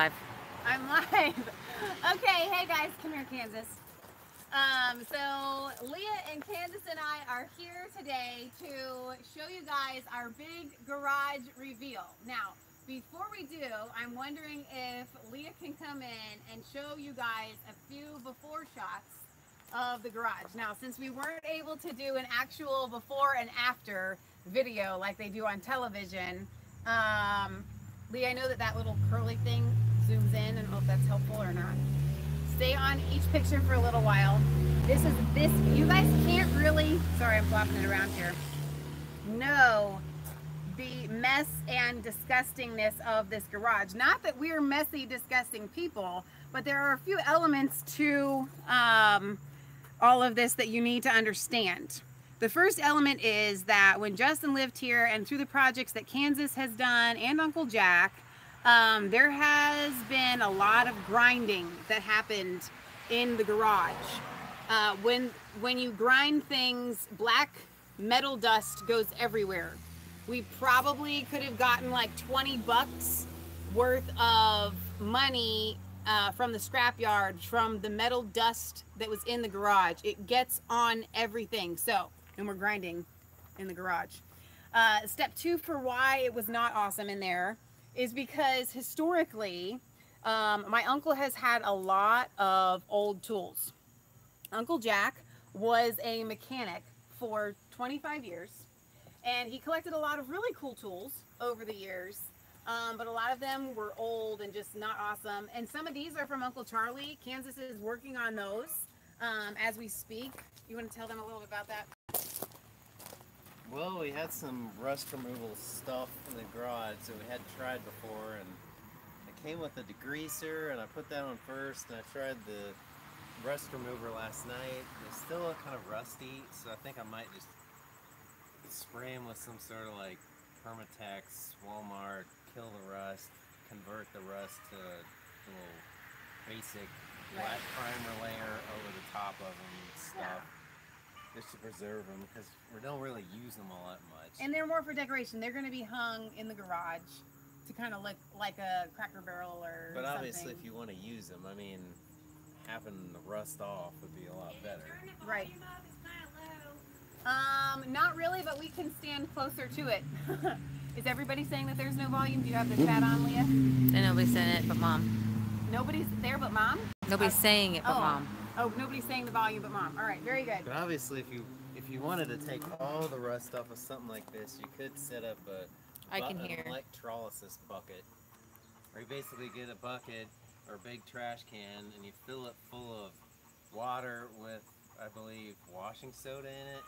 I'm live. Okay, hey guys, come here, Kansas. So Leah and Candace and I are here today to show you guys our big garage reveal. Now, before we do, I'm wondering if Leah can come in and show you guys a few before shots of the garage. Now, since we weren't able to do an actual before and after video like they do on television, Leah, I know that little curly thing zooms in. I don't know if that's helpful or not. Stay on each picture for a little while. You guys can't really, sorry, I'm flopping it around here, know the mess and disgustingness of this garage. Not that we're messy, disgusting people, but there are a few elements to all of this that you need to understand. The first element is that when Justin lived here and through the projects that Kansas has done and Uncle Jac, there has been a lot of grinding that happened in the garage. When you grind things, black metal dust goes everywhere. We probably could have gotten like 20 bucks worth of money from the scrapyard from the metal dust that was in the garage. It gets on everything. So, and we're grinding in the garage. Step two for why it was not awesome in there is because historically, my uncle has had a lot of old tools. Uncle Jac was a mechanic for 25 years, and he collected a lot of really cool tools over the years, but a lot of them were old and just not awesome. And some of these are from Uncle Charlie. Kansas is working on those as we speak. You want to tell them a little bit about that? Well, we had some rust removal stuff in the garage that we hadn't tried before, and it came with a degreaser, and I put that on first, and I tried the rust remover last night. They still look kind of rusty, so I think I might just spray them with some sort of like Permatex, Walmart, kill the rust, convert the rust to a little basic black primer layer over the top of them and stuff. Yeah. Just to preserve them, because we don't really use them all that much. And they're more for decoration. They're going to be hung in the garage to kind of look like a Cracker Barrel or But something. Obviously, if you want to use them, I mean, having the rust off would be a lot better. Right. Not really, but we can stand closer to it. Is everybody saying that there's no volume? Do you have the chat on, Leah? And nobody's saying it but Mom. Nobody's there but Mom? Nobody's saying it but Mom. Oh, nobody's saying the volume but Mom. All right, very good. But obviously, if you wanted to take all the rust off of something like this, you could set up an electrolysis bucket. Or you basically get a bucket or a big trash can, and you fill it full of water with, I believe, washing soda in it.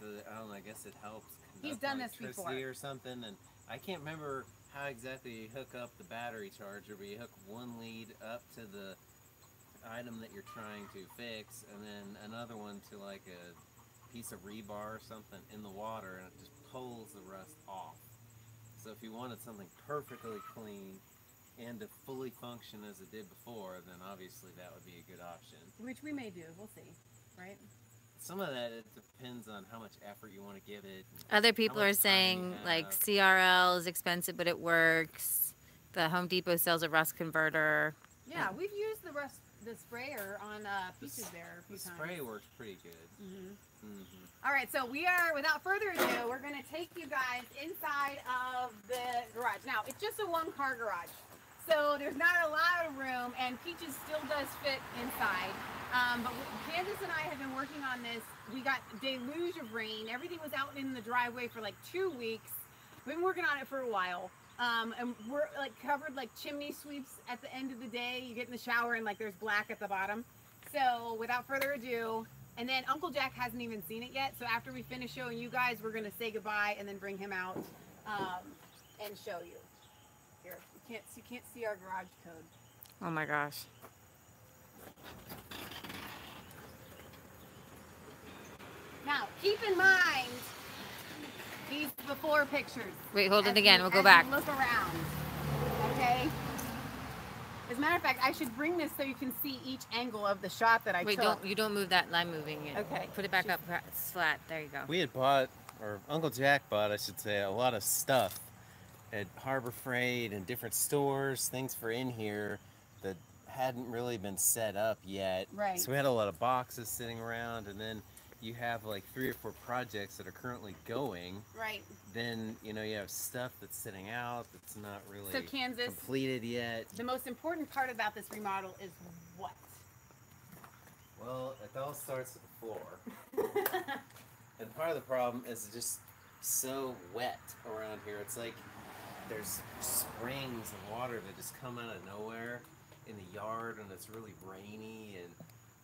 So I don't know, I guess it helps conduct He's done this electricity before. or something. And I can't remember how exactly you hook up the battery charger, but you hook one lead up to the item that you're trying to fix, and then another one to like a piece of rebar or something in the water, and it just pulls the rust off. So if you wanted something perfectly clean and to fully function as it did before, then obviously that would be a good option. Which we may do, we'll see, right? Some of that, it depends on how much effort you want to give it. Other people are saying like CRL is expensive, but it works. The Home Depot sells a rust converter. Yeah, we've used the sprayer on Peaches there a few times. The spray works pretty good. All right, so we are, without further ado, we're going to take you guys inside of the garage. Now, it's just a one-car garage, so there's not a lot of room, and Peaches still does fit inside. But Candace and I have been working on this. We got a deluge of rain. Everything was out in the driveway for like 2 weeks. We've been working on it for a while. And we're like covered like chimney sweeps at the end of the day. You get in the shower and like there's black at the bottom. So without further ado, and then Uncle Jac hasn't even seen it yet. So after we finish showing you guys, we're going to say goodbye and then bring him out and show you. Here, you can't see our garage code. Oh my gosh. Now, keep in mind these before pictures. Wait, hold it again. We'll go back. Look around. Okay? As a matter of fact, I should bring this so you can see each angle of the shot that I took. Wait, you don't move that. I'm moving it. Okay. Put it back up flat. There you go. We had bought, or Uncle Jac bought, I should say, a lot of stuff. at Harbor Freight and different stores, things for in here that hadn't really been set up yet. Right. So we had a lot of boxes sitting around, and then you have like 3 or 4 projects that are currently going. Right. Then, you know, you have stuff that's sitting out that's not really So Kansas, completed yet. the most important part about this remodel is what? Well, it all starts with the floor. And part of the problem is it's just so wet around here. It's like there's springs of water that just come out of nowhere in the yard, and it's really rainy, and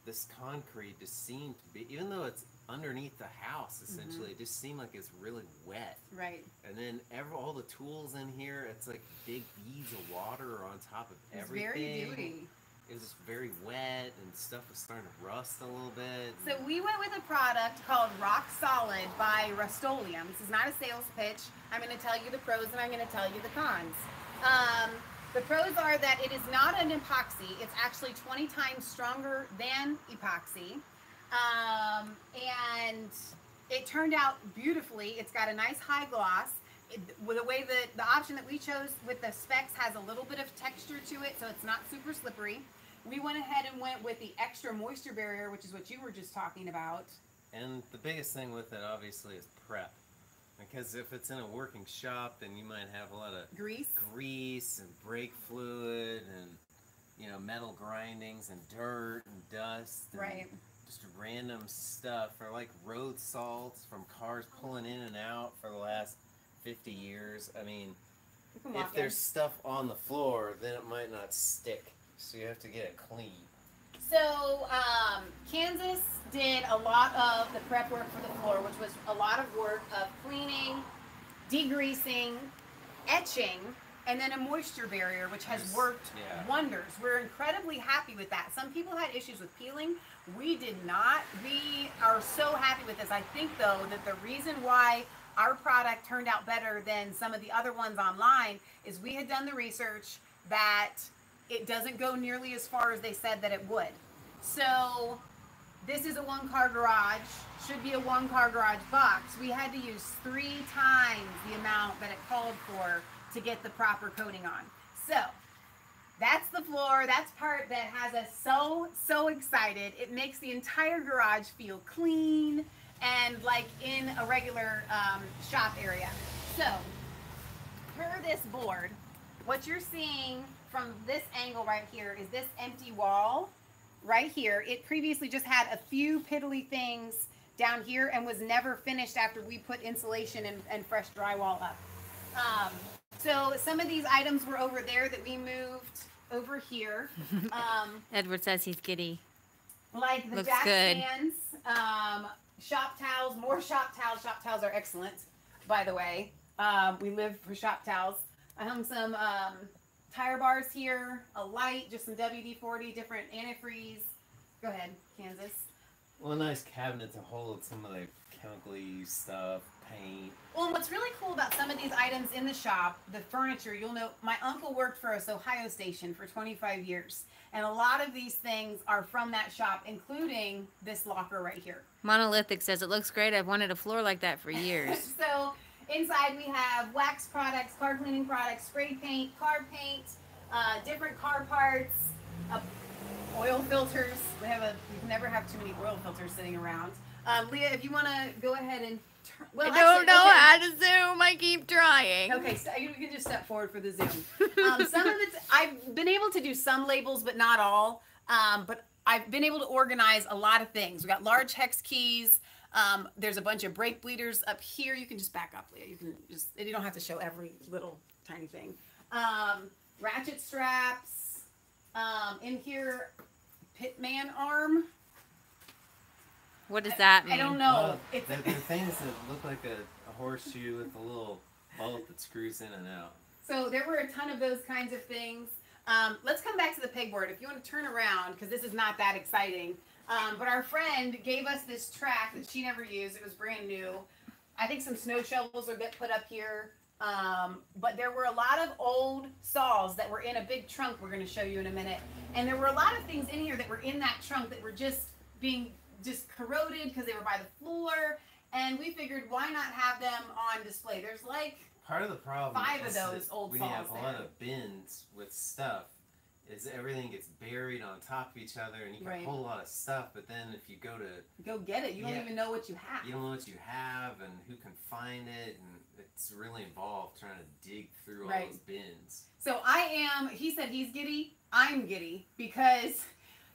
this concrete just seemed to be, even though it's underneath the house essentially, it just seemed like it's really wet. Right. And then all the tools in here, it's like big beads of water on top of everything. It's very dewy. It was just very wet, and stuff was starting to rust a little bit. So we went with a product called Rock Solid by Rust-Oleum. This is not a sales pitch. I'm going to tell you the pros and I'm going to tell you the cons. The pros are that it is not an epoxy. It's actually 20 times stronger than epoxy. And it turned out beautifully. It's got a nice high gloss. With the way that the option that we chose with the specs has a little bit of texture to it, so it's not super slippery. We went ahead and went with the extra moisture barrier, which is what you were just talking about. And the biggest thing with it, obviously, is prep. Because if it's in a working shop, then you might have a lot of grease and brake fluid and, you know, metal grindings and dirt and dust. And right. Just random stuff, or like road salts from cars pulling in and out for the last 50 years. I mean, if there's stuff on the floor, then it might not stick. So you have to get it clean. So Kansas did a lot of the prep work for the floor, which was a lot of work of cleaning, degreasing, etching, and then a moisture barrier, which has worked wonders. We're incredibly happy with that. Some people had issues with peeling. We did not. We are so happy with this. I think, though, that the reason why our product turned out better than some of the other ones online is we had done the research that it doesn't go nearly as far as they said that it would. So this is a 1-car garage, should be a 1-car garage box. We had to use 3 times the amount that it called for to get the proper coating on. So that's the floor. That's part that has us so excited. It makes the entire garage feel clean and like in a regular shop area. So per this board, what you're seeing from this angle right here is this empty wall right here. It previously just had a few piddly things down here and was never finished after we put insulation and fresh drywall up. So some of these items were over there that we moved over here. Edward says he's giddy. Like the jack stands, shop towels, more shop towels. Shop towels are excellent, by the way. We live for shop towels. I hung some tire bars here, a light, just some WD-40, different antifreeze. Go ahead, Kansas. Well, a nice cabinet to hold some of the chemically used stuff, paint. Well, and what's really cool about some of these items in the shop, the furniture, you'll know, my uncle worked for us Ohio station for 25 years. And a lot of these things are from that shop, including this locker right here. Monolithic says, it looks great. I've wanted a floor like that for years. So inside we have wax products, car cleaning products, spray paint, car paint, different car parts, oil filters. We can never have too many oil filters sitting around. Leah, if you want to go ahead and turn. Well, I don't know how to zoom. I keep trying. Okay, so you can just step forward for the zoom. Some of it's, I've been able to do some labels, but not all. But I've been able to organize a lot of things. We got large hex keys. There's a bunch of brake bleeders up here. You can just back up, Leah. You don't have to show every little tiny thing. Ratchet straps. In here, Pitman arm. What does that mean? I don't know. They're things that look like a horseshoe with a little bolt that screws in and out. So there were a ton of those kinds of things. Let's come back to the pegboard. If you want to turn around, because this is not that exciting. But our friend gave us this track that she never used. It was brand new. I think some snow shovels are put up here. But there were a lot of old saws that were in a big trunk we're going to show you in a minute. And there were a lot of things in here that were in that trunk that were just corroded because they were by the floor. And we figured, why not have them on display? There's like Part of the problem 5 of is those that old we saws have a lot there. of bins with stuff. Is everything gets buried on top of each other, and you can Right. pull a lot of stuff. But then if you go to Go get it. You don't even know what you have. you don't know what you have and who can find it, and it's really involved trying to dig through all those bins. So he said he's giddy, I'm giddy, because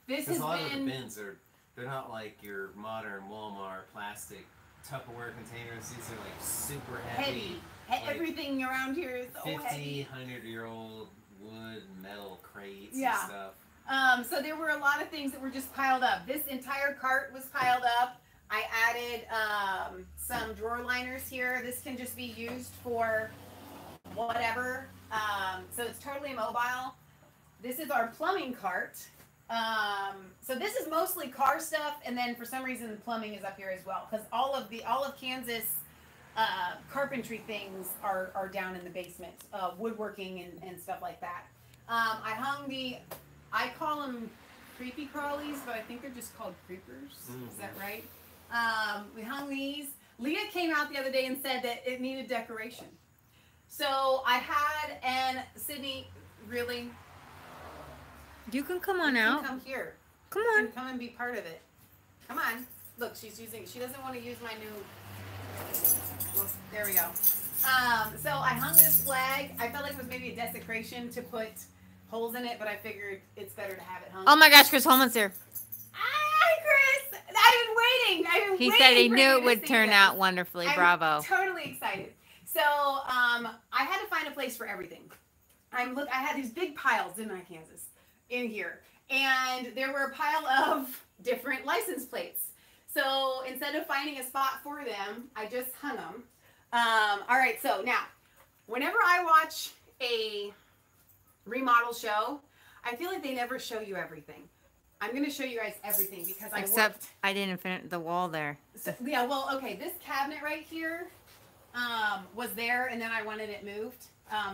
this has a lot been... of the bins they're not like your modern Walmart plastic Tupperware containers. These are like super heavy. Like everything around here is so 50, heavy. 100-year-old wood, metal crates and stuff. So there were a lot of things that were just piled up. This entire cart was piled up. I added some drawer liners here. This can just be used for whatever. So it's totally mobile. This is our plumbing cart. So this is mostly car stuff, and then for some reason the plumbing is up here as well, because all of Kansas carpentry things are down in the basement, woodworking and stuff like that. I call them creepy crawlies, but I think they're just called creepers. Mm-hmm. Is that right? We hung these. Leah came out the other day and said that it needed decoration. So I had, and Sydney, really? You can come on out. Come here. Come on. You can come and be part of it. Come on. Look, she doesn't want to use my new, well, there we go. So I hung this flag. I felt like it was maybe a desecration to put holes in it, but I figured it's better to have it hung. Oh my gosh, Chris Holman's here. Hi, Chris. I've been waiting. He said he knew it would turn out wonderfully. Bravo. I'm totally excited. So I had to find a place for everything. I had these big piles, didn't I, Kansas, in here. And there were a pile of different license plates. So instead of finding a spot for them, I just hung them. All right, so now, whenever I watch a remodel show, I feel like they never show you everything. I'm going to show you guys everything because I didn't finish the wall there. So, yeah, well, okay, this cabinet right here was there, and then I wanted it moved.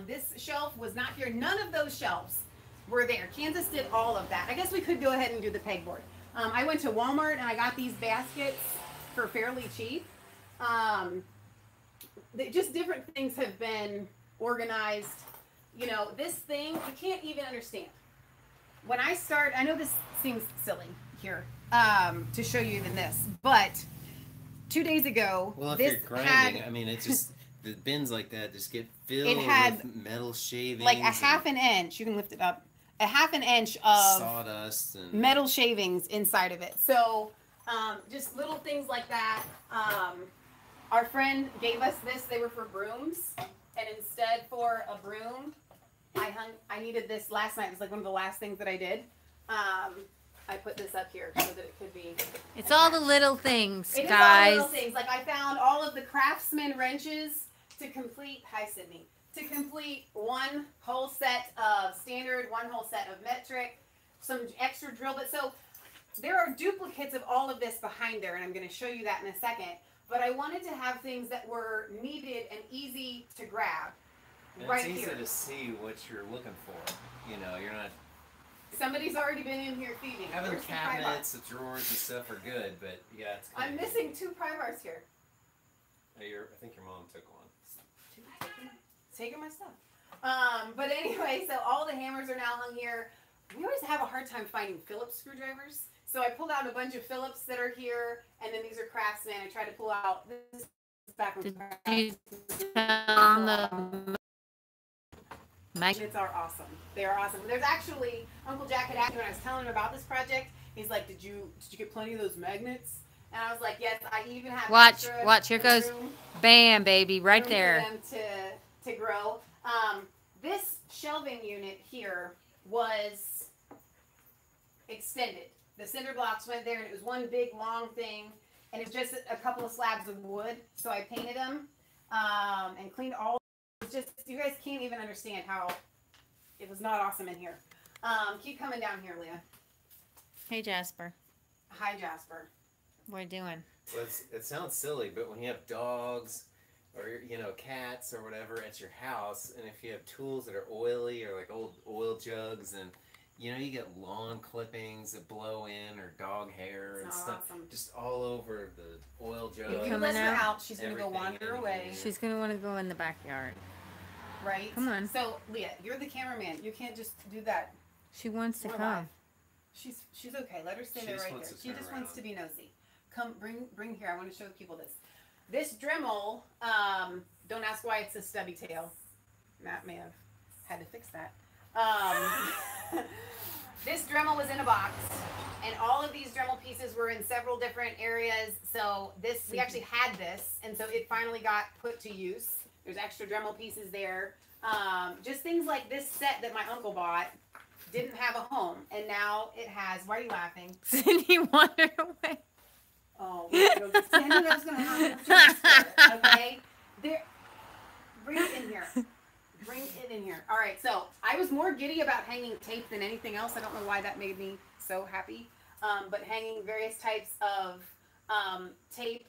This shelf was not here. None of those shelves were there. Kansas did all of that. I guess we could go ahead and do the pegboard. I went to Walmart and I got these baskets for fairly cheap. Just different things have been organized. You know, this thing, I can't even understand. When I start, I know this seems silly here to show you than this, but 2 days ago, well, if this you're grinding, I mean, it's just the bins like that just get filled with metal shavings, like a half an inch. You can lift it up. A half an inch of sawdust and metal shavings inside of it. So just little things like that. Our friend gave us this. They were for brooms, and instead for a broom, I needed this last night. It was like one of the last things that I did. I put this up here so that it could be. It's all the little things, it guys. It is all the little things. Like I found all of the Craftsman wrenches to complete. Hi, Sydney. To complete one whole set of standard, one whole set of metric, some extra drill bits. So there are duplicates of all of this behind there, and I'm going to show you that in a second. But I wanted to have things that were needed and easy to grab. And right it's easy here. to see what you're looking for. You know, you're not. Somebody's already been in here feeding. Having cabinets, the drawers and stuff are good, but yeah, it's. I'm missing 2 pry bars here. I think your mom took one. Taking my stuff. But anyway, so all the hammers are now hung here. We always have a hard time finding Phillips screwdrivers. So I pulled out a bunch of Phillips that are here, and then these are Craftsman. I tried to pull out this back one. Magnets are awesome. They are awesome. There's actually, Uncle Jac had asked me when I was telling him about this project, he's like, did you get plenty of those magnets? And I was like, yes, I even have watch, here goes. Bam, baby, right there. For them to grow. This shelving unit here was extended. The cinder blocks went there, and it was one big long thing, and it was just a couple of slabs of wood. So I painted them and cleaned all. It's just, you guys can't even understand how it was not awesome in here. Keep coming down here, Leah. Hey, Jasper. Hi, Jasper. What are you doing? Well, it sounds silly, but when you have dogs or, you know, cats or whatever at your house, and if you have tools that are oily or like old oil jugs, and you know, you get lawn clippings that blow in or dog hair and stuff, awesome. just all over the oil jug. If you Coming let her out. out, she's gonna go Everything wander in away. here. She's gonna want to go in the backyard. Right? Come on. So, Leah, you're the cameraman. You can't just do that. She wants to We're come. live. She's okay. Let her stay She there just right wants there. to She turn just wants around. to be nosy. Come, bring here. I want to show people this. This Dremel, don't ask why it's a stubby tail. Matt may have had to fix that. This Dremel was in a box, and all of these Dremel pieces were in several different areas. So this, we actually had this, and so it finally got put to use. There's extra Dremel pieces there. Just things like this set that my uncle bought didn't have a home, and now it has. Why are you laughing? Cindy wandered away. Oh, I knew that was gonna happen. Okay, there. Bring it in here. Bring it in here. All right. So I was more giddy about hanging tape than anything else. I don't know why that made me so happy. But hanging various types of tape.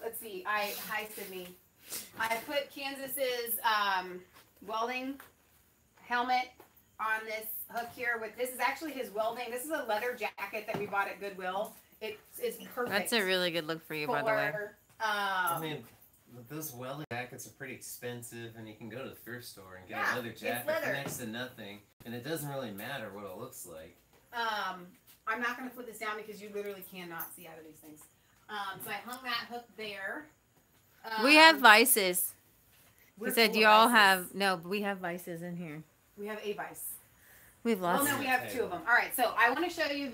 Let's see. Hi Sydney. I put Kansas's welding helmet on this hook here. This is actually his welding. This is a leather jacket that we bought at Goodwill. It's perfect. That's a really good look for you, by the way. I mean, those welding jackets are pretty expensive, and you can go to the thrift store and get a leather jacket for next to nothing, and it doesn't really matter what it looks like. I'm not going to put this down because you literally cannot see out of these things. So I hung that hook there. We have vices. We're He said full you of all vices. have, no, but we have vices in here. We have a vice. We have lots. Well, no, we have two of them. All right, so I want to show you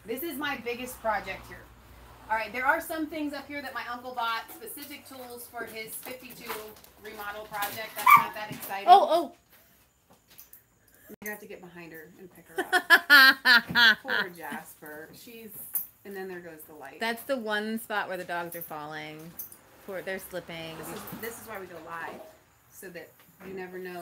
this is my biggest project here. All right, there are some things up here that my uncle bought, specific tools for his 52 remodel project. That's not that exciting. Oh. You're going to have to get behind her and pick her up. Poor Jasper. And then there goes the light. That's the one spot where the dogs are falling. They're slipping. This is why we go live, so that you never know.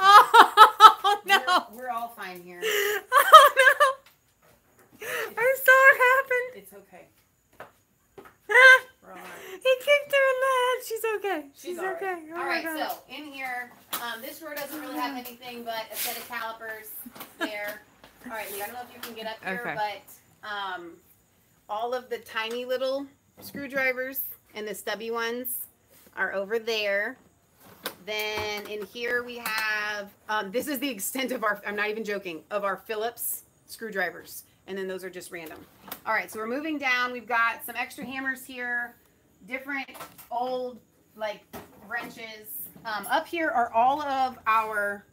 Oh no! We're all fine here. Oh no! I saw it happen. It's okay. We're all right. He kicked her in the head. She's okay. She's all right. okay. Oh All my right, God. so in here, this drawer doesn't really have anything but a set of calipers there. All right, Lee, I don't know if you can get up here, Okay. but all of the tiny little screwdrivers and the stubby ones are over there. Then in here we have, this is the extent of our, I'm not even joking, of our Phillips screwdrivers. And then those are just random. All right, so we're moving down. We've got some extra hammers here, different old, like, wrenches. Up here are all of our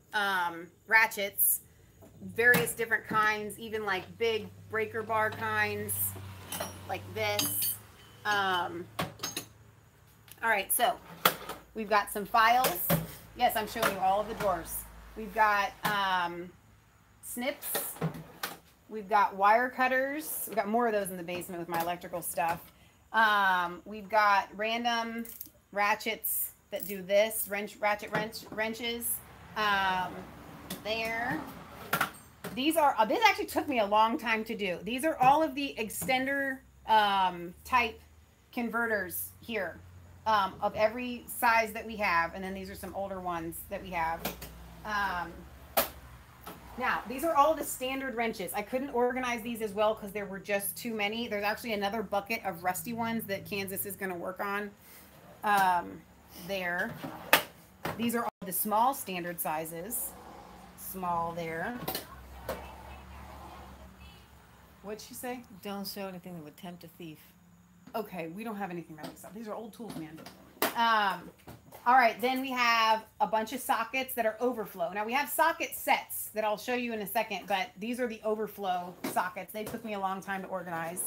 ratchets, various different kinds, even like big breaker bar kinds, like this. All right, so we've got some files. Yes, I'm showing you all of the drawers. We've got snips. We've got wire cutters. We've got more of those in the basement with my electrical stuff. We've got random ratchets that do this, ratchet wrenches. There. These actually took me a long time to do. These are all of the extender type converters here, of every size that we have. And then these are some older ones that we have. Now, these are all the standard wrenches. I couldn't organize these as well because there were just too many. There's actually another bucket of rusty ones that Kansas is going to work on. There. These are all the small standard sizes. Small there. What'd she say? Don't show anything that would tempt a thief. Okay, we don't have anything like that. These are old tools, man. All right, then we have a bunch of sockets that are overflow. Now we have socket sets that I'll show you in a second, but these are the overflow sockets. They took me a long time to organize.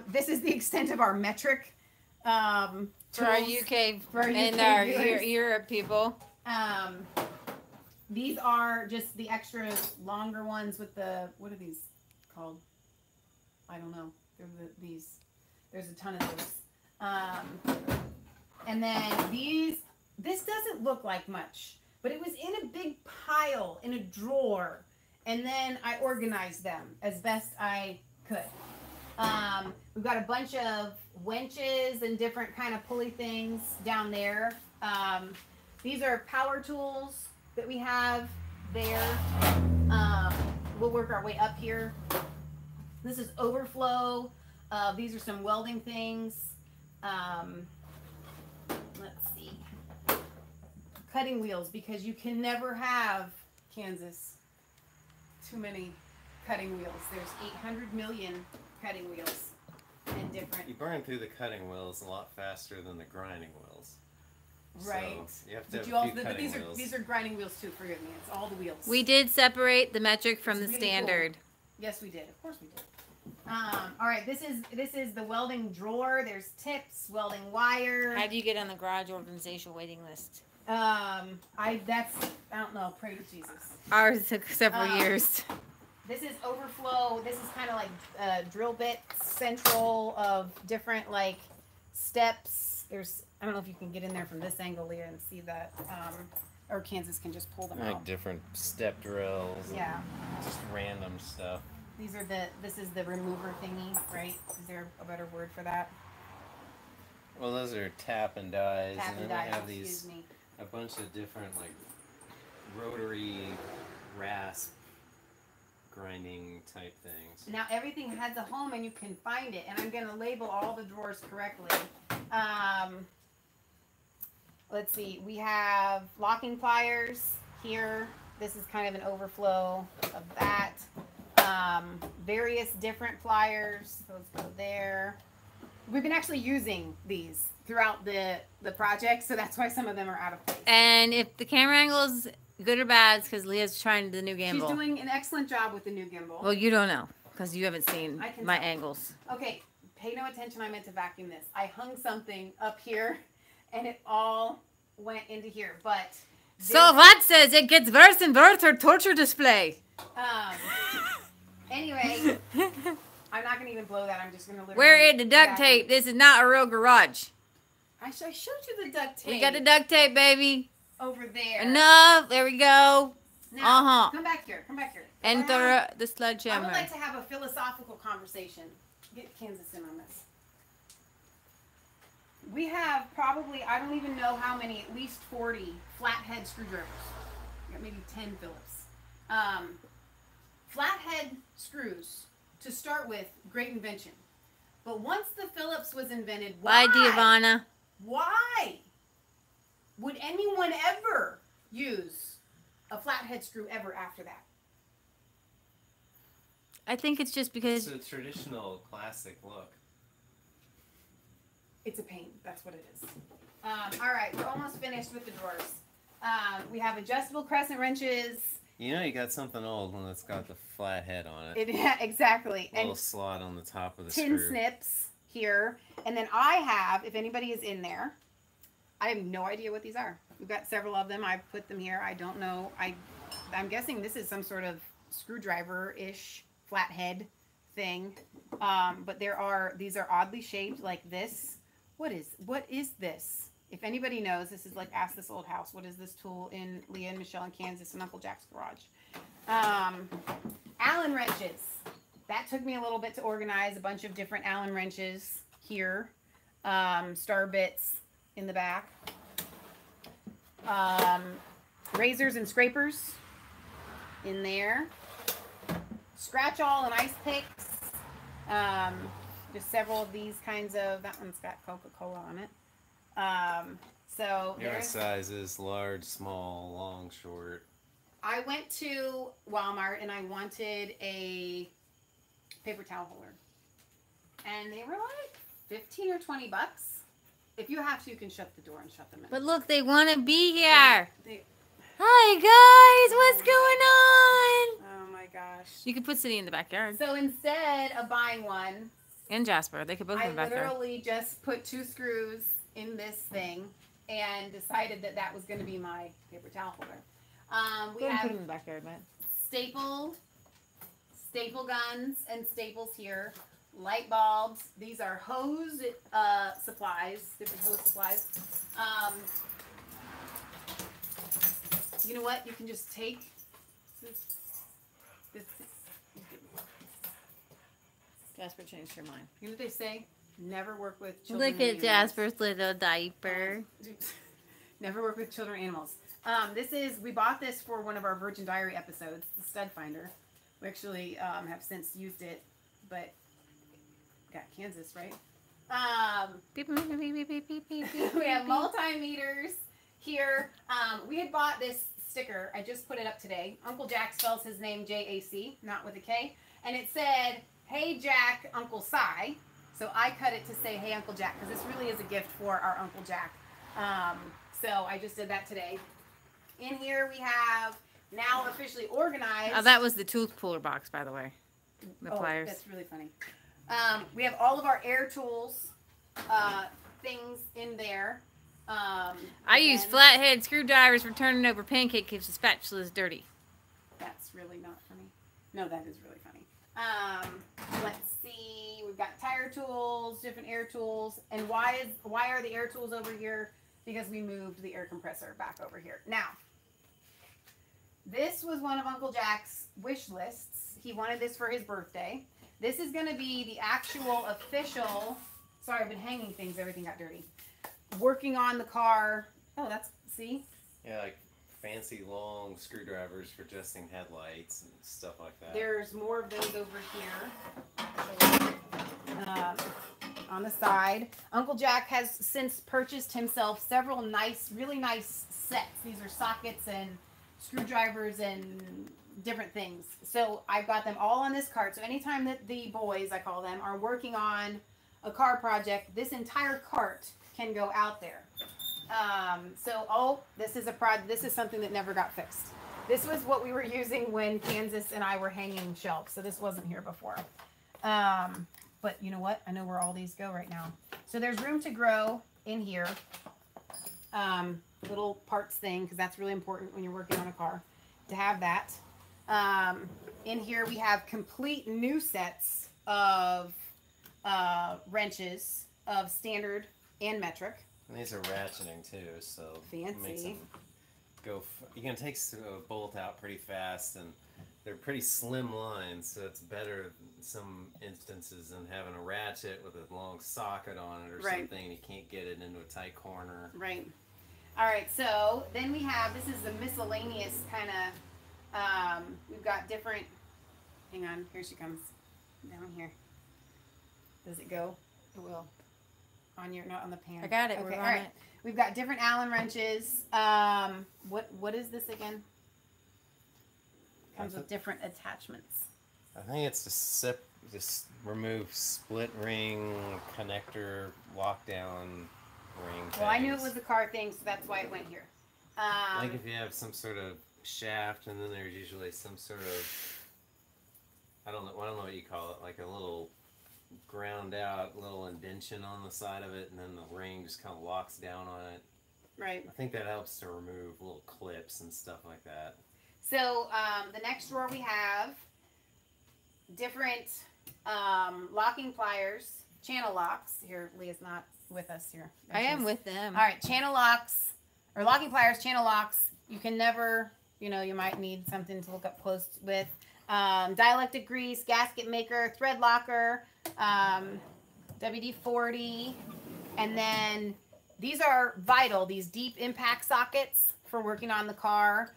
This is the extent of our metric For our UK and our Europe people. These are just the extra longer ones with the, what are these called? I don't know. They're these. There's a ton of those. And then this doesn't look like much, but it was in a big pile in a drawer. And then I organized them as best I could. We've got a bunch of winches and different kind of pulley things down there. These are power tools that we have there. We'll work our way up here. This is overflow. These are some welding things. Let's see. Cutting wheels, because you can never have, Kansas, too many cutting wheels. There's 800 million cutting wheels and different. You burn through the cutting wheels a lot faster than the grinding wheels. Right. So you have to have a few cutting wheels. These are grinding wheels too, forgive me. It's all the wheels. We did separate the metric from It's the really standard. cool. Yes, we did. Of course we did. All right, this is the welding drawer. There's tips, welding wire. How do you get on the garage organization waiting list? I don't know. Pray to Jesus. Ours took several years. This is overflow. This is kind of like drill bit central of different like steps. I don't know if you can get in there from this angle, Leah, and see that. Or Kansas can just pull them Like out. different step drills. Yeah. Just random stuff. This is the remover thingy, right? Is there a better word for that? Well, those are tap and dies, Tap and and then dies, they have excuse these me. a bunch of different like rotary rasp grinding type things. Now everything has a home and you can find it, and I'm going to label all the drawers correctly. Let's see, we have locking pliers here. This is kind of an overflow of that. Various different pliers. So let's go there. We've been actually using these throughout the project, so that's why some of them are out of place. And if the camera angle's good or bad, it's because Leah's trying the new gimbal. She's doing an excellent job with the new gimbal. Well, you don't know because you haven't seen my angles. Okay, pay no attention. I meant to vacuum this. I hung something up here, and it all went into here. But so what says it gets worse and worse? Her torture display. Anyway, I'm not gonna even blow that. I'm just gonna literally. Where is the duct tape? This is not a real garage. I showed you the duct tape. We got the duct tape, baby. Over there. Enough. There we go. Now, come back here. Come back here. Enter the I sledgehammer. would like to have a philosophical conversation. Get Kansas in on this. We have probably, I don't even know how many, at least 40 flathead screwdrivers. We got maybe 10 Phillips. Flathead screws, to start with, great invention. But once the Phillips was invented, why? Bye, Giovanna. Why would anyone ever use a flathead screw ever after that? I think it's just because It's a traditional classic look. It's a pain. That's what it is. All right, we're almost finished with the drawers. We have adjustable crescent wrenches. You know you got something old when it's got the flat head on it. Yeah, exactly. A little And slot on the top of the tin screw. snips here. And then I have, if anybody is in there, I have no idea what these are. We've got several of them. I've put them here. I don't know. I'm guessing this is some sort of screwdriver-ish flathead thing. But these are oddly shaped like this. What is this? If anybody knows, this is like Ask This Old House. What is this tool in Leah and Michelle and Kansas and Uncle Jac's garage? Allen wrenches. That took me a little bit to organize. A bunch of different Allen wrenches here. Star bits in the back. Razors and scrapers in there. Scratch all and ice picks. Just several of these kinds of, that one's got Coca-Cola on it. So Your there's, sizes, large, small, long, short. I went to Walmart and I wanted a paper towel holder. And they were like 15 or 20 bucks. If you have to, you can shut the door and shut them in. But look, they want to be here. They, Hi, guys. What's going on? oh my gosh. You could put City in the backyard. So instead of buying one, And Jasper. They could both be I in the backyard. literally just put 2 screws in this thing and decided that that was going to be my paper towel holder. We Go ahead and have put it in the backyard, Matt. staple guns and staples here. Light bulbs. These are hose supplies, different hose supplies. You know what? You can just take this. Jasper changed her mind. You know what they say? Never work with children. Look and at humans. Jasper's little diaper. Never work with children or animals. We bought this for one of our Virgin Diary episodes, the stud finder. We actually have since used it, but got Kansas, right? Beep, beep, beep, beep, beep, beep, beep, beep, We have beep. multimeters here. We had bought this sticker. I just put it up today. Uncle Jac spells his name J-A-C, not with a K. And it said, "Hey Jack, Uncle Si." So I cut it to say, "Hey Uncle Jac," because this really is a gift for our Uncle Jac. So I just did that today. In here we have now officially organized. Oh, that was the tooth puller box, by the way. The pliers. That's really funny. We have all of our air tools things in there. I use flathead screwdrivers for turning over pancake if the spatula is dirty. That's really not funny. No, that is really funny. Let's see. We've got tire tools, different air tools. And why are the air tools over here? Because we moved the air compressor back over here. Now, this was one of Uncle Jac's wish lists. He wanted this for his birthday. This is going to be the actual official. Sorry, I've been hanging things. Everything got dirty. Working on the car. Oh, see? Yeah, like fancy long screwdrivers for adjusting headlights and stuff like that. There's more of those over here, actually, on the side. Uncle Jac has since purchased himself several really nice sets. These are sockets and screwdrivers and different things. So I've got them all on this cart. So anytime that the boys, I call them, are working on a car project, this entire cart can go out there. This is something that never got fixed. This was what we were using when Kansas and I were hanging shelves. So this wasn't here before. But you know what? I know where all these go right now. So there's room to grow in here. Little parts thing, because that's really important when you're working on a car, to have that. In here we have complete new sets of wrenches of standard and metric. And these are ratcheting too, so Fancy. It makes them go. You can take a bolt out pretty fast, and they're pretty slim lines, so it's better in some instances than having a ratchet with a long socket on it or something, and you can't get it into a tight corner. Right. All right, so then we have, this is the miscellaneous kind of, we've got different, hang on, here she comes, down here. Does it go? It will. Not on the pan. I got it. Okay, We're all on right. it. We've got different Allen wrenches. What is this again? Comes with different attachments. I think it's just remove split ring, connector, lockdown ring. Well, I knew it was a car thing, so that's why it went here. Like if you have some sort of shaft, and then there's usually some sort of, I don't know what you call it, like a little ground out little indention on the side of it, and then the ring just kind of locks down on it. Right. I think that helps to remove little clips and stuff like that. So the next drawer we have different locking pliers, channel locks. Here, Leah's not with us here. I am with them. All right, channel locks, or locking pliers, channel locks. You can never, you might need something to look up close with. Dielectric grease, gasket maker, thread locker, WD-40, and then these are vital, these deep impact sockets for working on the car.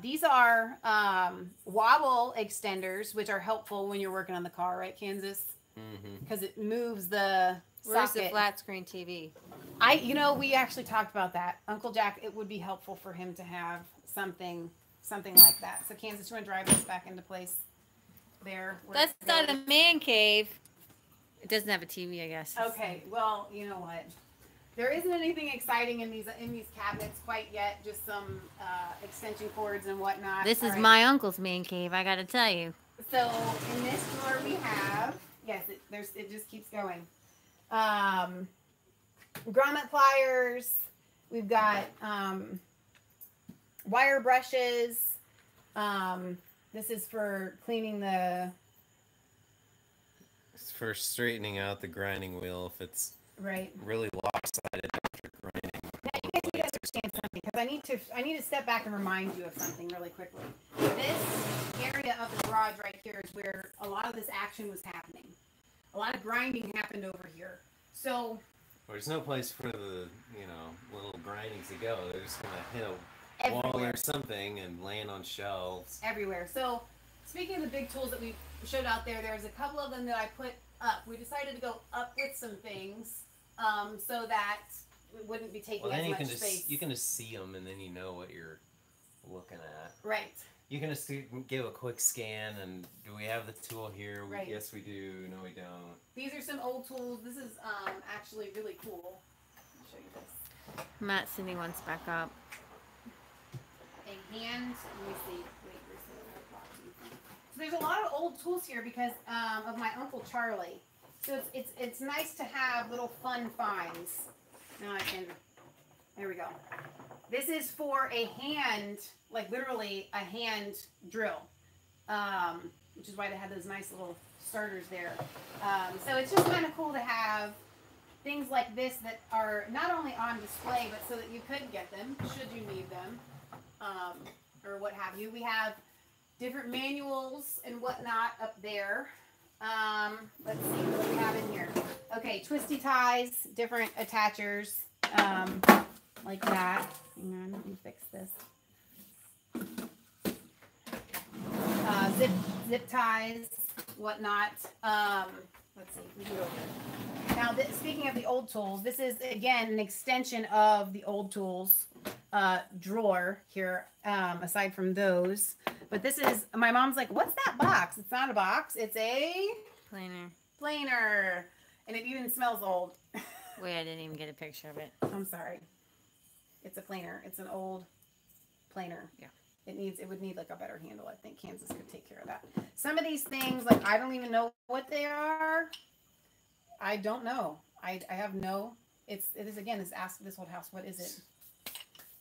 These are wobble extenders, which are helpful when you're working on the car, right, Kansas? Because it moves the Where's socket. the flat screen TV? We actually talked about that. Uncle Jac, it would be helpful for him to have something like that. So Kansas, you want to drive this back into place there? That's not a man cave. It doesn't have a TV, I guess. Okay, well, you know what? There isn't anything exciting in these cabinets quite yet. Just some extension cords and whatnot. This is my uncle's man cave, I gotta tell you. So in this drawer we have, yes, it just keeps going. Grommet pliers. We've got wire brushes. This is for cleaning the. It's for straightening out the grinding wheel if it's really lopsided after grinding. Now you guys need to understand something, because I need to step back and remind you of something really quickly. This area of the garage right here is where a lot of this action was happening. A lot of grinding happened over here. So There's no place for the, little grindings to go. They're just gonna hit a wall Everywhere. or something and land on shelves. Everywhere. So, speaking of the big tools that we showed out there, there's a couple of them that I put up. We decided to go up with some things, so that we wouldn't be taking Well, then as you much can space. you can just see them, and then you know what you're looking at. Right. You can just give a quick scan, and do we have the tool here? Right. Yes, we do. No, we don't. These are some old tools. This is actually really cool. I'll show you this. Matt Cindy wants back up. A hand. Let me see. Wait, where's the other box? So there's a lot of old tools here because of my Uncle Charlie. So it's nice to have little fun finds. Now I can. There we go. This is for a hand, like literally a hand drill, which is why they had those nice little starters there. So it's just kind of cool to have things like this that are not only on display, but so that you could get them should you need them, or what have you. We have different manuals and whatnot up there. Let's see what we have in here. Okay, twisty ties, different attachers. Like that. Hang on, let me fix this. Zip ties, whatnot. Let's see. We can go here. Now, speaking of the old tools, this is again an extension of the old tools drawer here. Aside from those, but this is my mom's like, "What's that box?" It's not a box. It's a planer, and it even smells old. Wait, I didn't even get a picture of it. I'm sorry. It's a planer. It's an old planer. Yeah. It would need like a better handle. I think Kansas could take care of that. Some of these things, like I don't even know what they are. I don't know. I have no. It is again. This old house. What is it?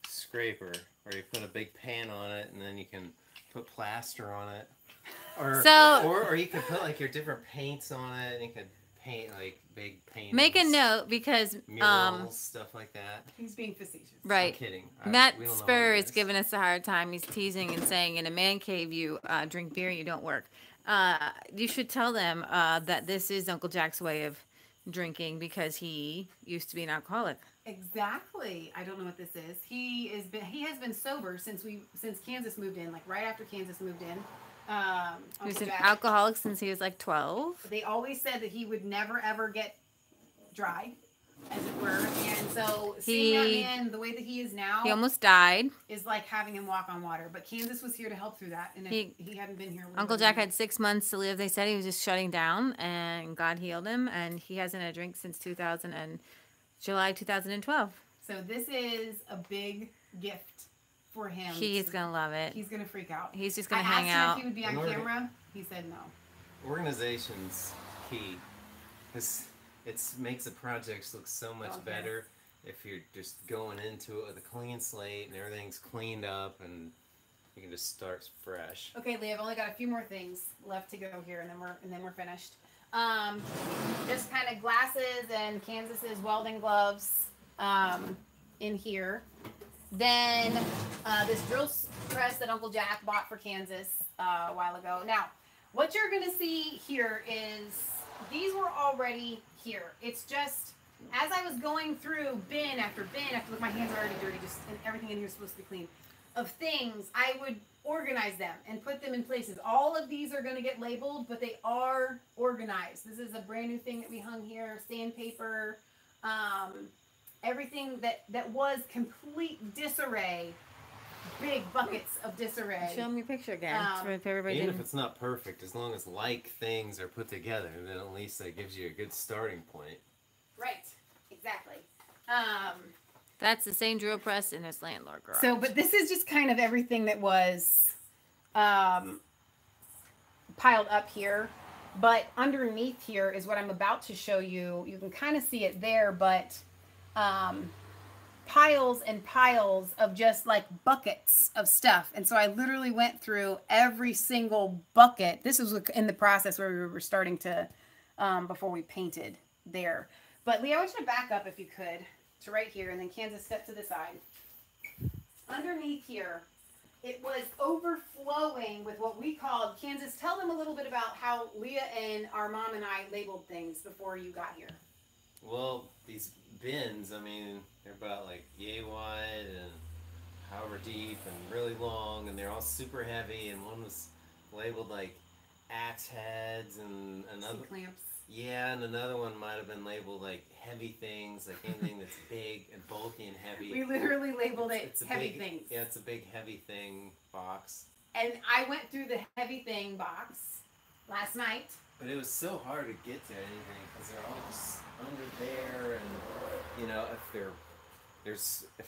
Scraper, or you put a big pan on it, and then you can put plaster on it, or you could put like your different paints on it, and you could paint like big paintings. Make a note because murals, stuff like that. He's being facetious. Right. I'm kidding. Matt Spur is giving us a hard time. He's teasing and saying, in a man cave, you drink beer, you don't work. You should tell them that this is Uncle Jac's way of drinking because he used to be an alcoholic. Exactly. I don't know what this is. He has been sober since Kansas moved in, like right after Kansas moved in. He was an alcoholic since he was like 12. They always said that he would never ever get dry, as it were. And so seeing that man the way that he is now, he almost died. Is like having him walk on water. But Kansas was here to help through that, and if he hadn't been here, Uncle Jac had 6 months to live. They said he was just shutting down, and God healed him, and he hasn't had a drink since July 2012. So this is a big gift for him. He's gonna love it. He's gonna freak out. He's just gonna I hang out. asked him if he would be on camera. He said no. Organization's key. Because it makes the projects look so much better if you're just going into it with a clean slate and everything's cleaned up and you can just start fresh. Okay, Leah, I've only got a few more things left to go here, and then we're finished. Just kind of glasses and Kansas's welding gloves in here. Then this drill press that Uncle Jac bought for Kansas a while ago. Now, what you're going to see here is these were already here. It's just, as I was going through bin after look, my hands are already dirty, and everything in here is supposed to be clean, of things, I would organize them and put them in places. All of these are going to get labeled, but they are organized. This is a brand new thing that we hung here, sandpaper, everything that was complete disarray, big buckets of disarray. Show them your picture again. Even if it's not perfect, as long as like things are put together, then at least that gives you a good starting point. Right, exactly. That's the same drill press in his landlord garage. So, but this is just kind of everything that was piled up here. But underneath here is what I'm about to show you. You can kind of see it there, but piles and piles of just like buckets of stuff. And so I literally went through every single bucket. This was in the process where we were starting to, before we painted there. But Leah, I want you to back up if you could to right here, and then Kansas step to the side. Underneath here, it was overflowing with what we called, Kansas, tell them a little bit about how Leah and our mom and I labeled things before you got here. Well, these bins. I mean, they're about like yay wide and however deep and really long, and they're all super heavy. And one was labeled like axe heads, and another C-clamps. yeah, and another one might have been labeled like heavy things, like anything that's big and bulky and heavy. We literally labeled it It's a heavy big, things. Yeah, it's a big heavy thing box. And I went through the heavy thing box last night. But it was so hard to get to anything because they're all just under there, and you know, if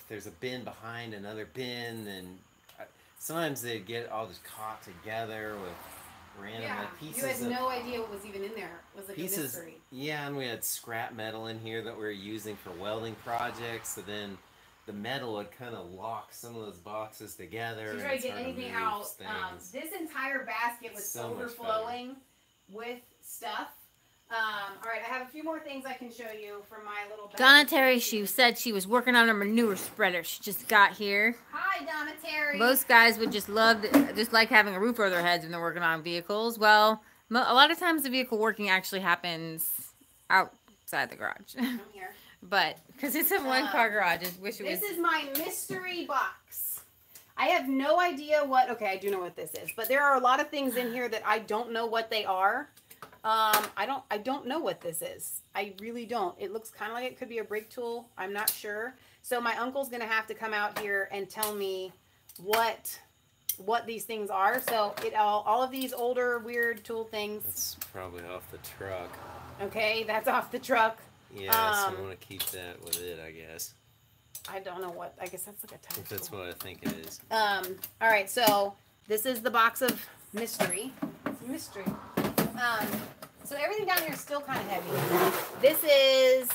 there's a bin behind another bin, and sometimes they'd get all just caught together with random like pieces. You had no idea what was even in there. It was like pieces, a mystery. Yeah, and we had scrap metal in here that we were using for welding projects. So then the metal would kind of lock some of those boxes together. So you try to get anything out. This entire basket was so overflowing with stuff. All right, I have a few more things I can show you from my little bag. Donna Terry, she said she was working on a manure spreader. She just got here. Hi, Donna Terry. Most guys would just like having a roof over their heads when they're working on vehicles. Well, a lot of times the vehicle working actually happens outside the garage. I'm here. But, because it's a one-car garage, I wish it was... This is my mystery box. I have no idea what... Okay, I do know what this is. But there are a lot of things in here that I don't know what they are. I don't know what this is. I really don't. It looks kind of like it could be a brake tool. I'm not sure. So my uncle's going to have to come out here and tell me what these things are. So all of these older weird tool things. That's probably off the truck. Okay, that's off the truck. Yeah, so I want to keep that with it, I guess. I don't know what. I guess that's like a type. If that's what I think it is. All right, so this is the box of mystery. It's a mystery. So everything down here is still kind of heavy. This is,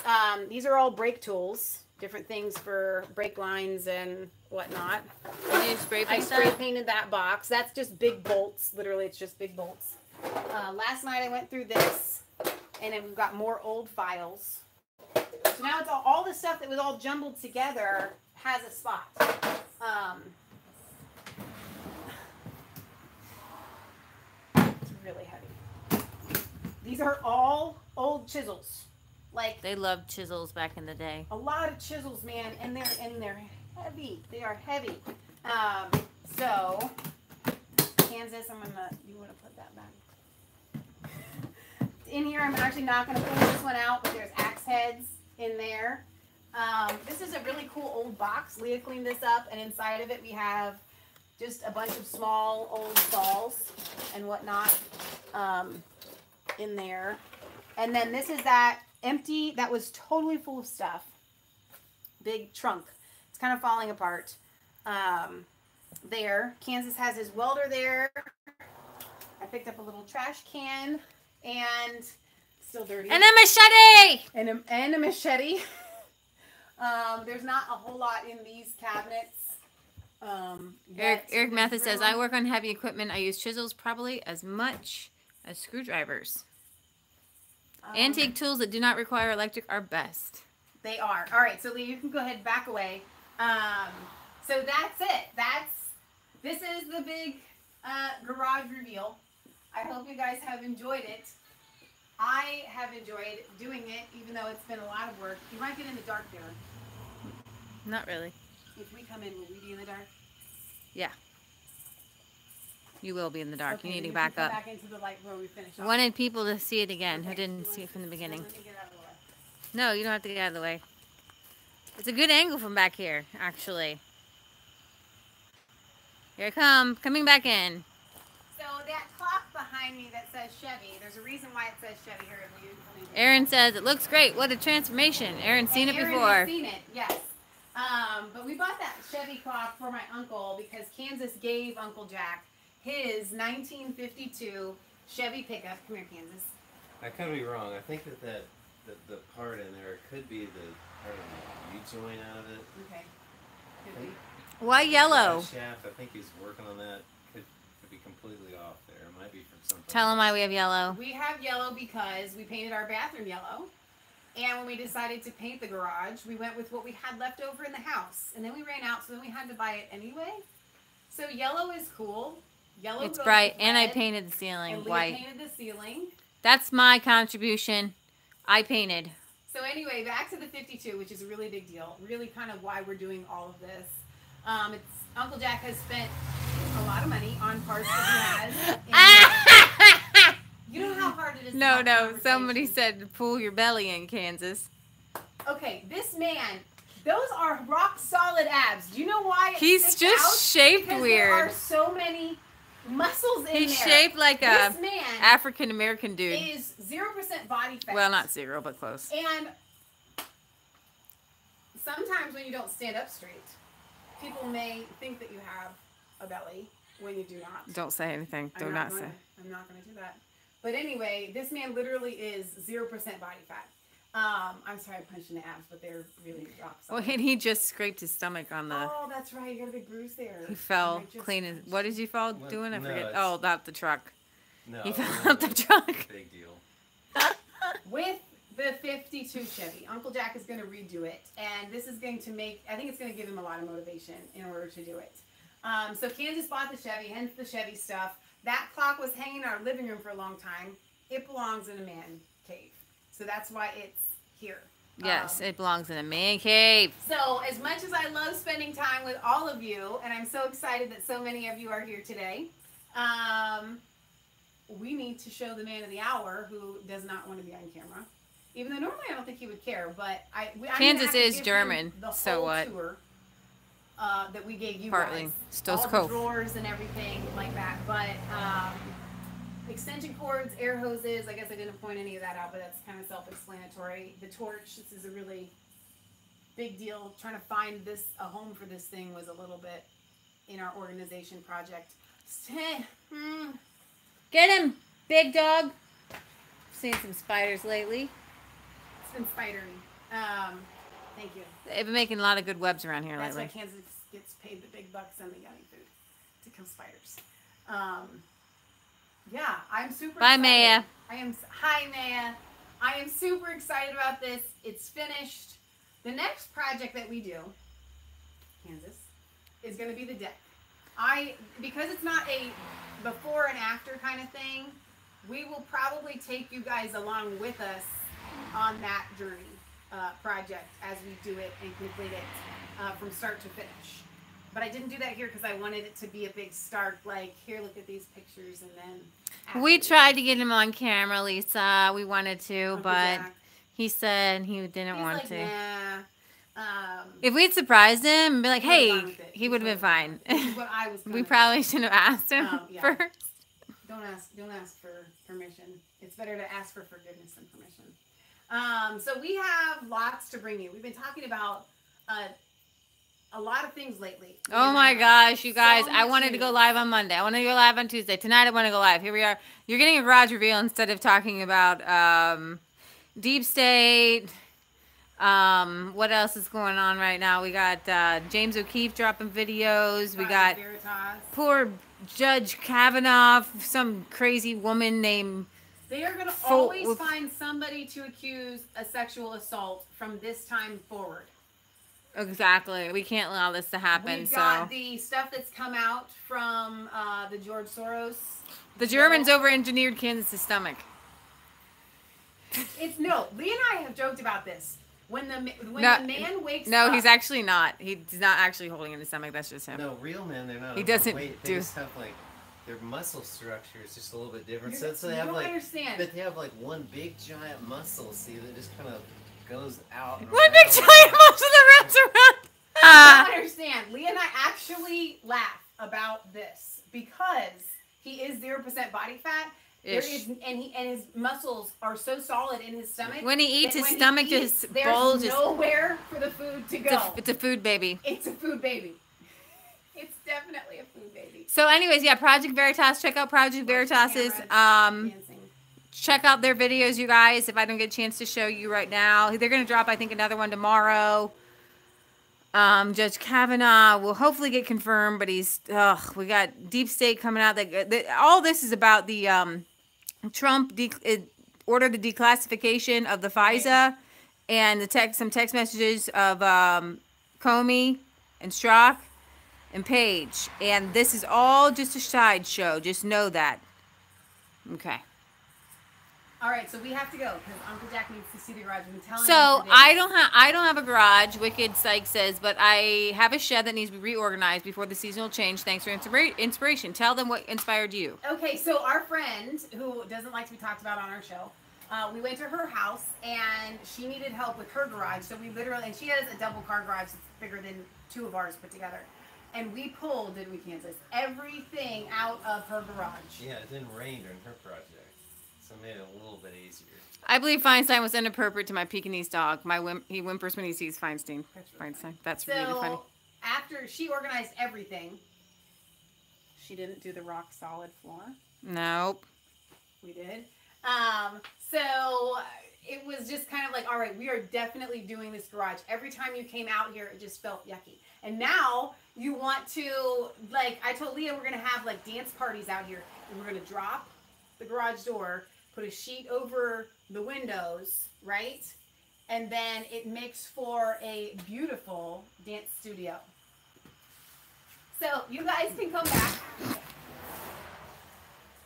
these are all brake tools, different things for brake lines and whatnot. Did you spray paint I spray painted that box. That's just big bolts. Literally, it's just big bolts. Last night I went through this, and then we've got more old files. So now it's all the stuff that was all jumbled together has a spot. It's really heavy. These are all old chisels. Like they loved chisels back in the day. A lot of chisels, man, and they're heavy. They are heavy. So Kansas, you wanna put that back. In here, I'm actually not gonna pull this one out, but there's axe heads in there. This is a really cool old box. Leah cleaned this up, and inside of it we have just a bunch of small old saws and whatnot in there. And then this is that empty, that was totally full of stuff. Big trunk. It's kind of falling apart. There. Kansas has his welder there. I picked up a little trash can and still dirty. And a machete! And a machete. There's not a whole lot in these cabinets. Eric Mathis says, I work on heavy equipment. I use chisels probably as much as screwdrivers. Antique tools that do not require electric are best. They are. All right, so Leah, you can go ahead and back away. So that's it. This is the big garage reveal. I hope you guys have enjoyed it. I have enjoyed doing it, even though it's been a lot of work. You might get in the dark there. Not really. If we come in, will we be in the dark? Yeah. You will be in the dark. Okay, you need to then back come up. Back into the light where we finished I off. wanted people to see it again Okay, who didn't see it from the beginning. Let me get out of the way. No, you don't have to get out of the way. It's a good angle from back here, actually. Here I come. Coming back in. So that clock behind me that says Chevy, there's a reason why it says Chevy here. Aaron says, it looks great. What a transformation. Aaron's seen it before. Aaron has seen it, yes. But we bought that Chevy clock for my uncle because Kansas gave Uncle Jac his 1952 Chevy pickup. Come here, Kansas. I could be wrong. I think that the part in there could be the part of the U-joint out of it. Okay. Could be. Why yellow? Shaft, I think he's working on that. Could be completely off there. It might be from something. Tell him why we have yellow. We have yellow because we painted our bathroom yellow. And when we decided to paint the garage, we went with what we had left over in the house. And then we ran out, so then we had to buy it anyway. So yellow is cool. Yellow It's goes bright, with and I red, painted the ceiling and Leah white. painted the ceiling. That's my contribution. I painted. So anyway, back to the 52, which is a really big deal. Really kind of why we're doing all of this. It's Uncle Jac has spent a lot of money on parts that he has. You know how hard it is. No, to no. have Somebody conversations. said to pull your belly in, Kansas. Okay, this man, those are rock solid abs. Do you know why it He's sticks just out? shaped Because weird. there are so many muscles in He's there. shaped like a This man African American dude. is 0% body fat. Well, not 0, but close. And sometimes when you don't stand up straight, people may think that you have a belly when you do not. Don't say anything. Do I'm not say. I'm not going to do that. But anyway, this man literally is 0% body fat. I'm sorry, I punched in the abs, but they're really rock Well, solid. and he just scraped his stomach on the. Oh, that's right. You got a big bruise there. He fell I just clean. His, punched what did you fall What? doing? I No, forget. it's- Oh, about the truck. No, He it fell off the wasn't truck. a big deal. With the 52 Chevy, Uncle Jac is going to redo it, and this is going to make, I think it's going to give him a lot of motivation in order to do it. So Kansas bought the Chevy, hence the Chevy stuff. That clock was hanging in our living room for a long time. It belongs in a man cave. So that's why it's here. Yes, it belongs in a man cave. So as much as I love spending time with all of you, and I'm so excited that so many of you are here today, we need to show the man of the hour who does not want to be on camera. Even though normally I don't think he would care, but I'm Kansas gonna have to is give German, him the so whole what? Tour, that we gave you Partly. guys. Stos All Cove. the drawers and everything like that. But extension cords, air hoses, I guess I didn't point any of that out, but that's kind of self-explanatory. The torch, this is a really big deal. Trying to find a home for this thing was a little bit in our organization project. Get him, big dog. Seen some spiders lately. It's been spidery. Thank you. They've been making a lot of good webs around here That's why lately. Kansas gets paid the big bucks and the yummy food to kill spiders. Yeah, I'm super Bye, excited. Maia. Hi, Maia. I am super excited about this. It's finished. The next project that we do, Kansas, is going to be the deck. Because it's not a before and after kind of thing, we will probably take you guys along with us on that journey project as we do it and complete it from start to finish. But I didn't do that here because I wanted it to be a big stark, like, here, look at these pictures, and then We after. tried to get him on camera, Lisa. We wanted to, Uncle but Jac. he said he didn't He's want like, to. nah. If we'd surprised him and be like, He would've hey, gone with it. he would have been fine. Which is what I was We gonna probably shouldn't have asked him Yeah. first. Don't ask for permission. It's better to ask for forgiveness than permission. So we have lots to bring you. We've been talking about a lot of things lately. Oh my gosh, you guys. So I much wanted to go news. live on Monday. I wanted to go live on Tuesday. Tonight I want to go live. Here we are. You're getting a garage reveal instead of talking about Deep State. What else is going on right now? We got James O'Keefe dropping videos. We got Veritas. poor Judge Kavanaugh, some crazy woman named... They are going to Full always with- find somebody to accuse a sexual assault from this time forward. Exactly. We can't allow this to happen. We've So got the stuff that's come out from the George Soros. the Germans over-engineered Kansas' stomach. Leah and I have joked about this. When the man wakes No, up, he's actually not. He's not actually holding in his stomach. That's just him. No, real men, they're not. He doesn't overweight. do- They just have like their muscle structure is just a little bit different. You So they don't have like, understand. but they have like one big giant muscle. See, that just kind of goes out. And One big around. giant muscle that wraps around. You don't understand. Leah and I actually laugh about this because he is 0% body fat. There Ish. is, and his muscles are so solid in his stomach. When he eats, that his when he stomach eats, just there's bulges. nowhere for the food to go. It's a food baby. It's a food baby. It's definitely a food baby. So, anyways, yeah, Project Veritas. Check out Project Veritas's. Dancing. Check out their videos, you guys. If I don't get a chance to show you right now, they're gonna drop, I think, another one tomorrow. Judge Kavanaugh will hopefully get confirmed, but we got Deep State coming out. All this is about the Trump ordered the declassification of the FISA and some text messages of Comey and Strzok and Page. And this is all just a sideshow. Just know that. Okay. All right, so we have to go because Uncle Jac needs to see the garage. We've been telling him So for days. I don't have a garage. Wicked Psych says, but I have a shed that needs to be reorganized before the seasonal change. Thanks for inspiration. Tell them what inspired you. Okay, so our friend who doesn't like to be talked about on our show, we went to her house and she needed help with her garage. So we literally, and she has a double car garage that's bigger than 2 of ours put together. And we pulled, didn't we, Kansas, everything out of her garage. Yeah, it didn't rain during her project, so it made it a little bit easier. I believe Feinstein was inappropriate to my Pekingese dog. He whimpers when he sees Feinstein. Feinstein. That's really funny. So after she organized everything, she didn't do the rock solid floor. Nope. We did. So it was just kind of like, all right, we are definitely doing this garage. Every time you came out here, it just felt yucky. And now you want to, like, I told Leah we're going to have, like, dance parties out here. And we're going to drop the garage door, put a sheet over the windows, right? And then it makes for a beautiful dance studio. So you guys can come back.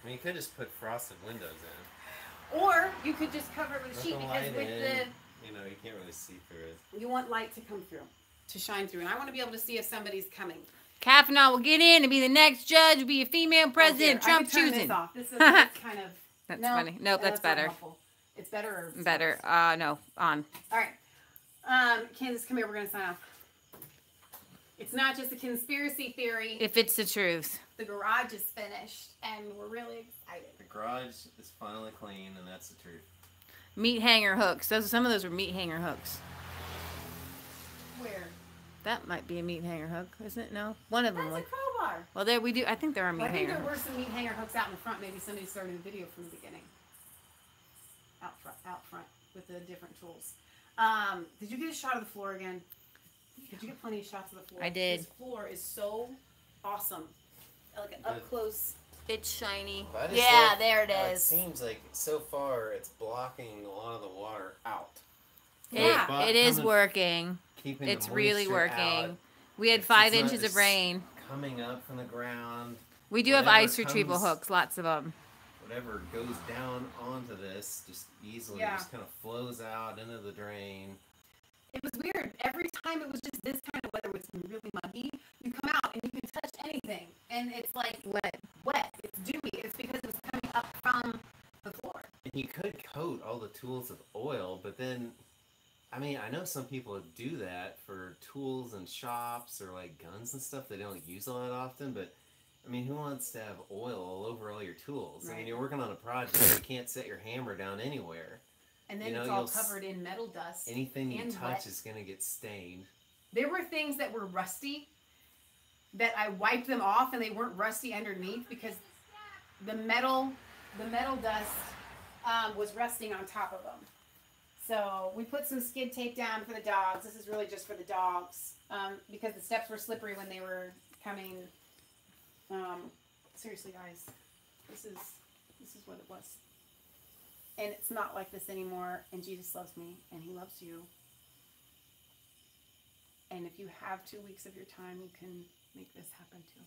I mean, you could just put frosted windows in. Or you could just cover it with a Let sheet the because light with in. the... You know, you can't really see through it. You want light to come through, to shine through. And I want to be able to see if somebody's coming. Kavanaugh will get in and be the next judge, be a female president, Oh, here, Trump I can turn choosing. This off. This is kind of... That's no, funny. Nope, no, that's not better. helpful. It's better or... Better. No, on. All right. Kansas, come here. We're going to sign off. It's not just a conspiracy theory. If it's the truth. The garage is finished, and we're really excited. The garage is finally clean, and that's the truth. Meat hanger hooks. Some of those were meat hanger hooks. Where? That might be a meat hanger hook, isn't it? No, one of them. That's a crowbar. Well, there we do. I think there are meat Well, I think hanger there were hooks. some meat hanger hooks out in the front. Maybe somebody started the video from the beginning. Out front with the different tools. Did you get a shot of the floor again? Did you get plenty of shots of the floor? I did. This floor is so awesome. Like an up close. It's shiny. Yeah, there it It is. seems like so far it's blocking a lot of the water out. Yeah. It is working. Keeping the It's really moisture working. out. We had It's 5 not inches of just rain. coming up from the ground. We do have Whatever ice retrieval comes- hooks, lots of them. Whatever goes down onto this just easily just kind of flows out into the drain. It was weird. Every time it was just this kind of weather was really muggy. You come out and you can touch anything, and it's like wet. It's dewy. It's because it was coming up from the floor. And you could coat all the tools with oil, but then, I mean, I know some people do that for tools and shops or like guns and stuff they don't use a lot often, but I mean, who wants to have oil all over all your tools? Right. I mean, you're working on a project, you can't set your hammer down anywhere. And then You know, it's all you'll covered in metal dust. Anything you and touch wet. is going to get stained. There were things that were rusty that I wiped them off, and they weren't rusty underneath because the metal dust was rusting on top of them. So we put some skid tape down for the dogs. This is really just for the dogs because the steps were slippery when they were coming. Seriously, guys, this is what it was. And it's not like this anymore, and Jesus loves me, and he loves you. And if you have 2 weeks of your time, you can make this happen too.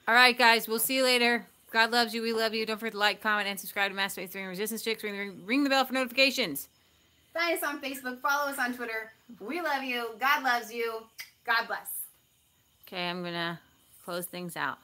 All right, guys, we'll see you later. God loves you. We love you. Don't forget to like, comment, and subscribe to Master 3 Resistance Chicks. Ring the bell for notifications. Find us on Facebook. Follow us on Twitter. We love you. God loves you. God bless. Okay, I'm going to close things out.